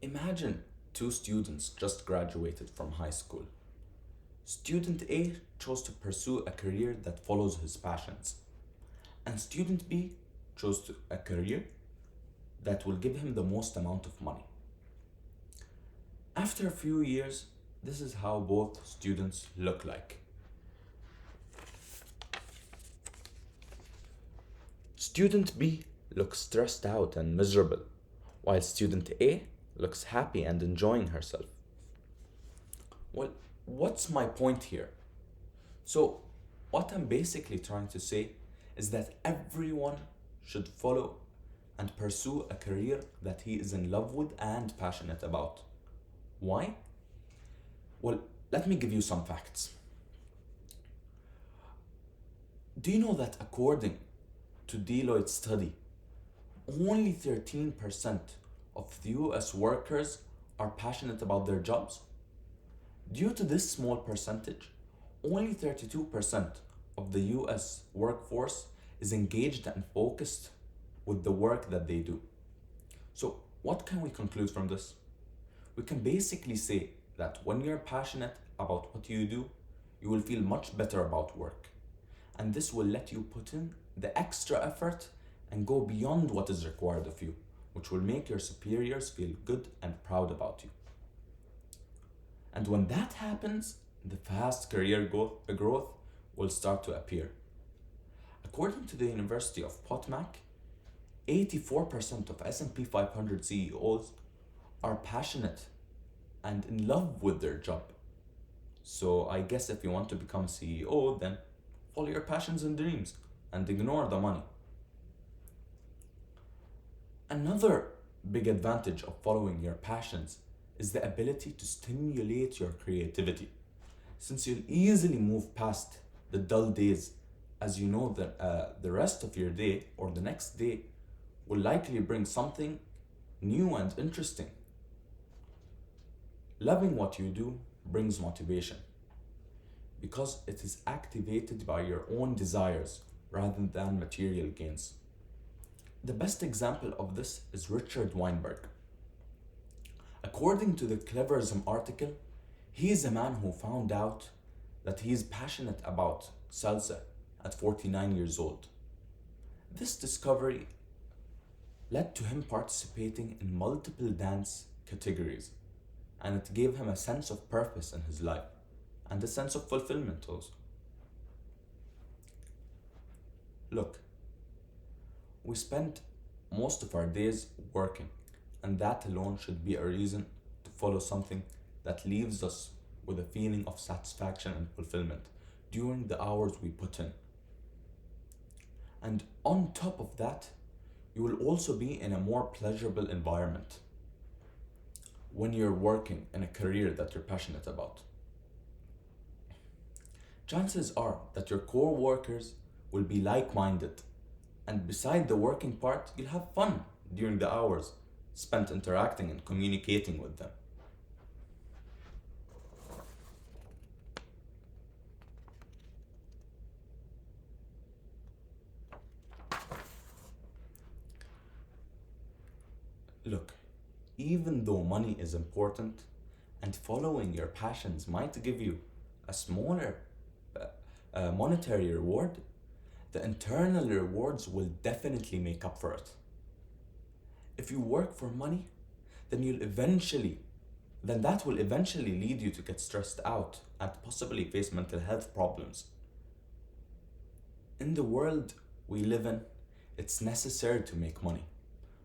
Imagine two students just graduated from high school. Student A chose to pursue a career that follows his passions, and student B chose a career that will give him the most amount of money. After a few years, this is how both students look like. Student B looks stressed out and miserable, while student A looks happy and enjoying herself. Well, what's my point here? So, what I'm basically trying to say is that everyone should follow and pursue a career that he is in love with and passionate about. Why? Well, let me give you some facts. Do you know that according to Deloitte's study, only 13% of the US workers are passionate about their jobs? Due to this small percentage, only 32% of the US workforce is engaged and focused with the work that they do. So, what can we conclude from this? We can basically say that when you're passionate about what you do, you will feel much better about work. And this will let you put in the extra effort and go beyond what is required of you, which will make your superiors feel good and proud about you. And when that happens, the fast career growth will start to appear. According to the University of Potomac, 84% of S&P 500 CEOs are passionate and in love with their job. So I guess if you want to become a CEO, then follow your passions and dreams and ignore the money. Another big advantage of following your passions is the ability to stimulate your creativity, since you'll easily move past the dull days, as you know that the rest of your day or the next day will likely bring something new and interesting. Loving what you do brings motivation because it is activated by your own desires rather than material gains. The best example of this is Richard Weinberg. According to the Cleverism article, he is a man who found out that he is passionate about salsa at 49 years old. This discovery led to him participating in multiple dance categories, and it gave him a sense of purpose in his life and a sense of fulfillment also. Look, we spend most of our days working, and that alone should be a reason to follow something that leaves us with a feeling of satisfaction and fulfillment during the hours we put in. And on top of that, you will also be in a more pleasurable environment when you're working in a career that you're passionate about. Chances are that your co-workers will be like-minded, and beside the working part, you'll have fun during the hours spent interacting and communicating with them. Look, even though money is important and following your passions might give you a smaller monetary reward, the internal rewards will definitely make up for it. If you work for money, then that will eventually lead you to get stressed out and possibly face mental health problems. In the world we live in, it's necessary to make money,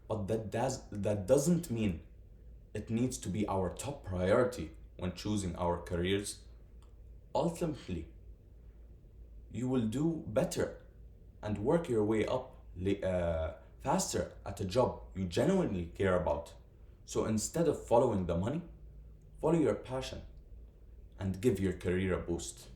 but that doesn't mean it needs to be our top priority when choosing our careers. Ultimately, you will do better and work your way up faster at a job you genuinely care about. So instead of following the money, follow your passion and give your career a boost.